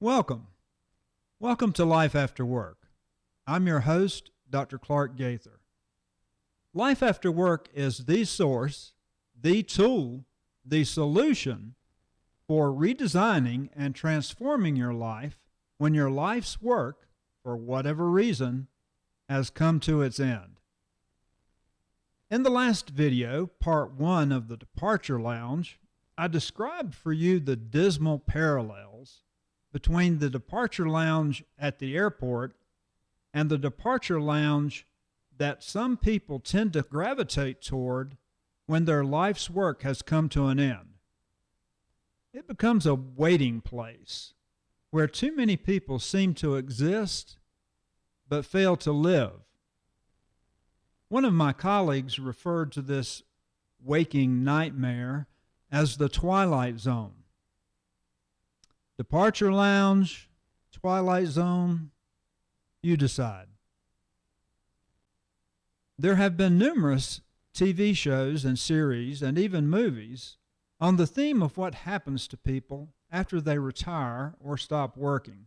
Welcome. Welcome to Life After Work. I'm your host, Dr. Clark Gaither. Life After Work is the source, the tool, the solution for redesigning and transforming your life when your life's work, for whatever reason, has come to its end. In the last video, part 1 of the Departure Lounge, I described for you the dismal parallels between the departure lounge at the airport and the departure lounge that some people tend to gravitate toward when their life's work has come to an end. It becomes a waiting place where too many people seem to exist but fail to live. One of my colleagues referred to this waking nightmare as the Twilight Zone. Departure lounge, Twilight Zone, you decide. There have been numerous TV shows and series and even movies on the theme of what happens to people after they retire or stop working.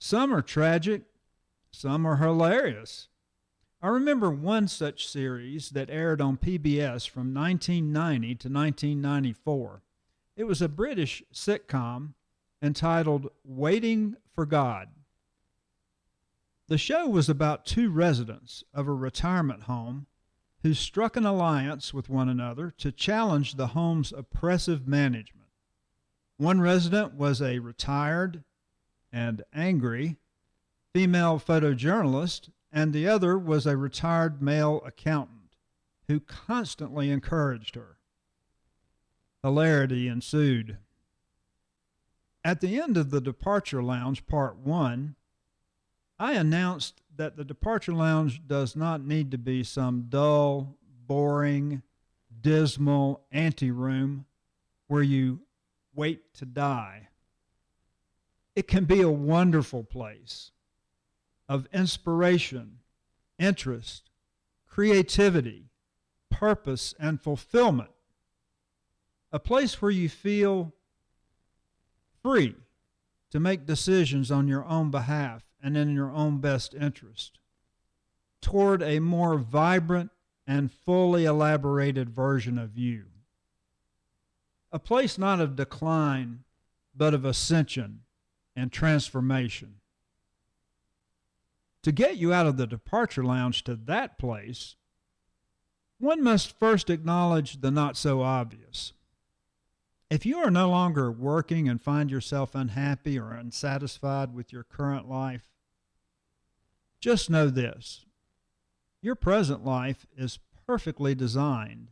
Some are tragic, some are hilarious. I remember one such series that aired on PBS from 1990 to 1994. It was a British sitcom entitled Waiting for God. The show was about two residents of a retirement home who struck an alliance with one another to challenge the home's oppressive management. One resident was a retired and angry female photojournalist, and the other was a retired male accountant who constantly encouraged her. Hilarity ensued. At the end of the Departure Lounge Part 1, I announced that the Departure Lounge does not need to be some dull, boring, dismal anteroom where you wait to die. It can be a wonderful place of inspiration, interest, creativity, purpose, and fulfillment. A place where you feel free to make decisions on your own behalf and in your own best interest toward a more vibrant and fully elaborated version of you. A place not of decline, but of ascension and transformation. To get you out of the departure lounge to that place, one must first acknowledge the not so obvious. If you are no longer working and find yourself unhappy or unsatisfied with your current life, just know this: your present life is perfectly designed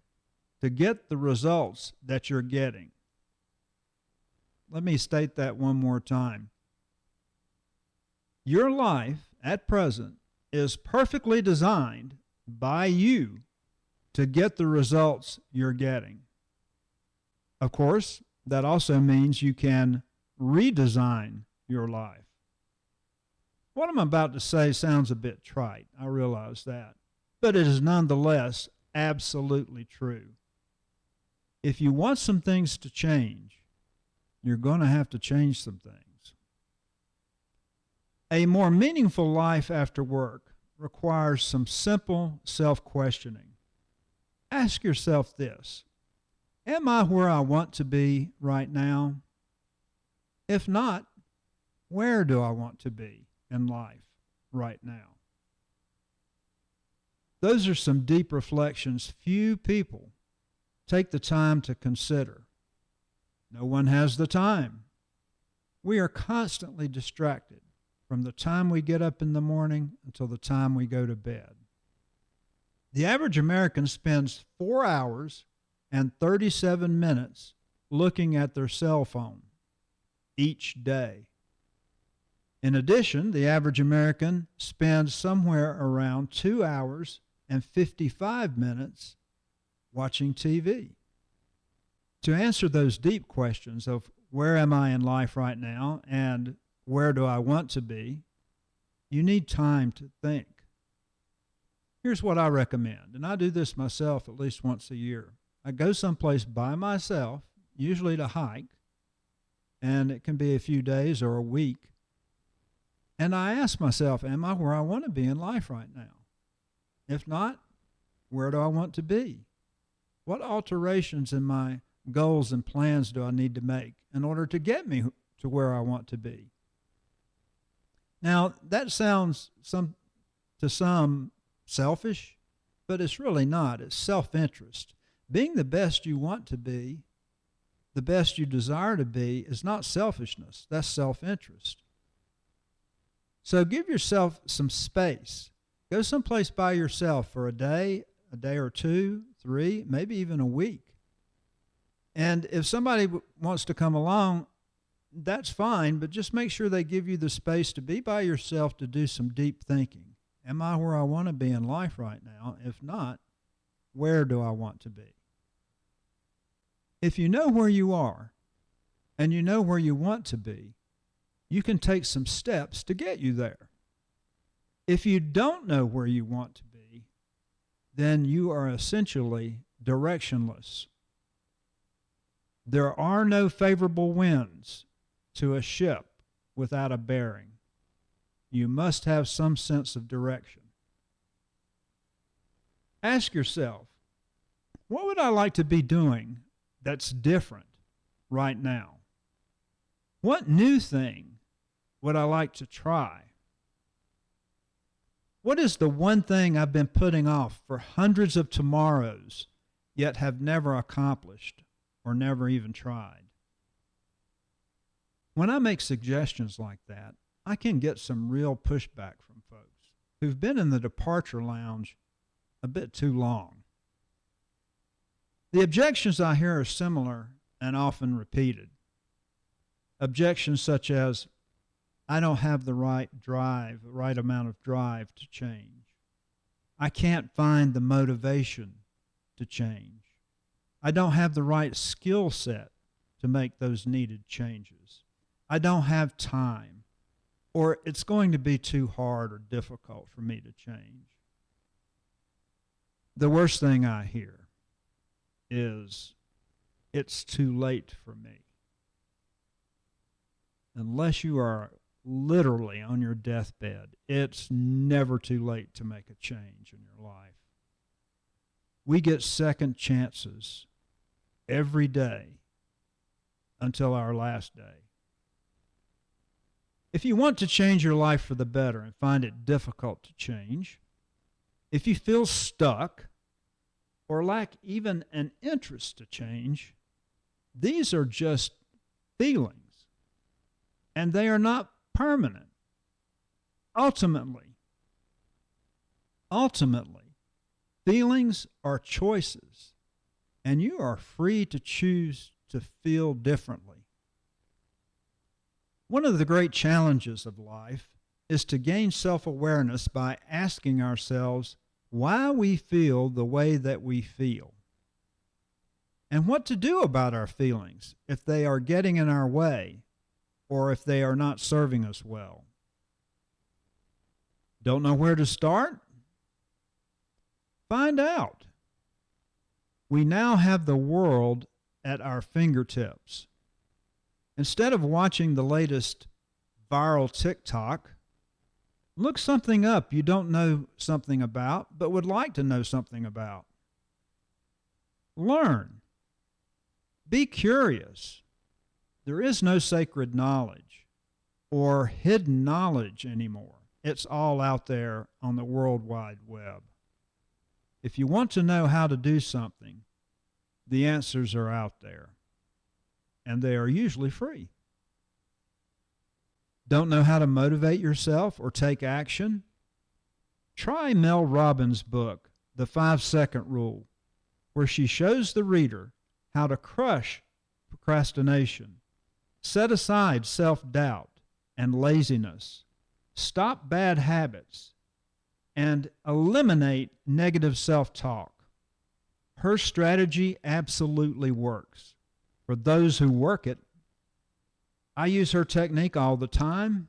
to get the results that you're getting. Let me state that one more time. Your life at present is perfectly designed by you to get the results you're getting. Of course, that also means you can redesign your life. What I'm about to say sounds a bit trite, I realize that, but it is nonetheless absolutely true. If you want some things to change, you're going to have to change some things. A more meaningful life after work requires some simple self-questioning. Ask yourself this: am I where I want to be right now? If not, where do I want to be in life right now? Those are some deep reflections few people take the time to consider. No one has the time. We are constantly distracted from the time we get up in the morning until the time we go to bed. The average American spends 4 hours and 37 minutes looking at their cell phone each day. In addition, the average American spends somewhere around 2 hours and 55 minutes watching TV. To answer those deep questions of where am I in life right now and where do I want to be, you need time to think. Here's what I recommend, and I do this myself at least once a year. I go someplace by myself, usually to hike, and it can be a few days or a week. And I ask myself, am I where I want to be in life right now? If not, where do I want to be? What alterations in my goals and plans do I need to make in order to get me to where I want to be? Now, that sounds to some selfish, but it's really not. It's self-interest. Being the best you want to be, the best you desire to be, is not selfishness. That's self-interest. So give yourself some space. Go someplace by yourself for a day or two, 3, maybe even a week. And if somebody wants to come along, that's fine, but just make sure they give you the space to be by yourself to do some deep thinking. Am I where I want to be in life right now? If not, where do I want to be? If you know where you are and you know where you want to be, you can take some steps to get you there. If you don't know where you want to be, then you are essentially directionless. There are no favorable winds to a ship without a bearing. You must have some sense of direction. Ask yourself, what would I like to be doing that's different right now? What new thing would I like to try? What is the one thing I've been putting off for hundreds of tomorrows, yet have never accomplished or never even tried? When I make suggestions like that, I can get some real pushback from folks who've been in the departure lounge a bit too long. The objections I hear are similar and often repeated. Objections such as, I don't have the right amount of drive to change. I can't find the motivation to change. I don't have the right skill set to make those needed changes. I don't have time, or it's going to be too hard or difficult for me to change. The worst thing I hear is, it's too late for me. Unless you are literally on your deathbed, it's never too late to make a change in your life. We get second chances every day until our last day. If you want to change your life for the better and find it difficult to change, if you feel stuck or lack even an interest to change, these are just feelings, and they are not permanent. Ultimately, feelings are choices, and you are free to choose to feel differently. One of the great challenges of life is to gain self-awareness by asking ourselves why we feel the way that we feel, and what to do about our feelings if they are getting in our way or if they are not serving us well. Don't know where to start? Find out. We now have the world at our fingertips. Instead of watching the latest viral TikTok, look something up you don't know something about but would like to know something about. Learn. Be curious. There is no sacred knowledge or hidden knowledge anymore. It's all out there on the World Wide Web. If you want to know how to do something, the answers are out there, and they are usually free. Don't know how to motivate yourself or take action? Try Mel Robbins' book, The 5-Second Rule, where she shows the reader how to crush procrastination, set aside self-doubt and laziness, stop bad habits, and eliminate negative self-talk. Her strategy absolutely works for those who work it. I use her technique all the time,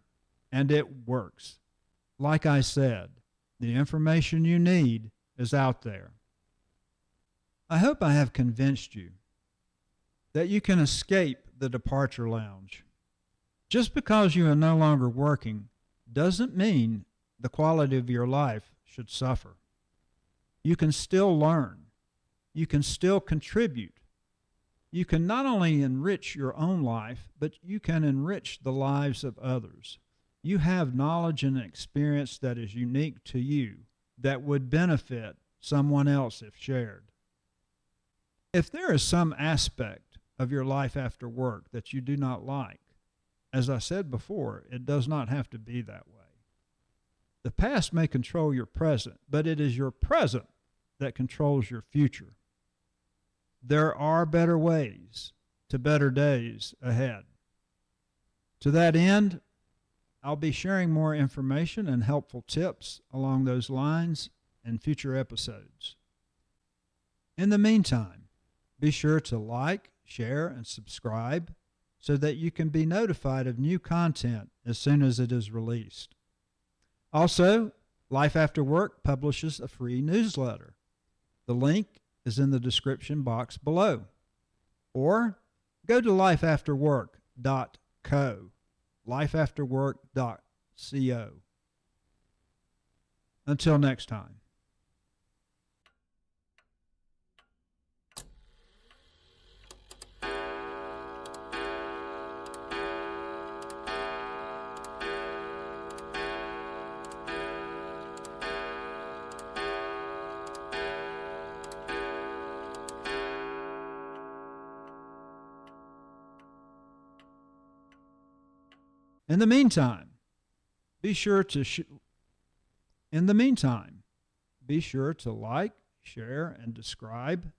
and it works. Like I said, the information you need is out there. I hope I have convinced you that you can escape the departure lounge. Just because you are no longer working doesn't mean the quality of your life should suffer. You can still learn. You can still contribute. You can not only enrich your own life, but you can enrich the lives of others. You have knowledge and experience that is unique to you that would benefit someone else if shared. If there is some aspect of your life after work that you do not like, as I said before, it does not have to be that way. The past may control your present, but it is your present that controls your future. There are better ways to better days ahead. To that end, I'll be sharing more information and helpful tips along those lines in future episodes. In the meantime, be sure to like, share, and subscribe so that you can be notified of new content as soon as it is released. Also, Life After Work publishes a free newsletter. The link is in the description box below. Or go to lifeafterwork.co, lifeafterwork.co. Until next time. In the meantime, be sure to like, share, and describe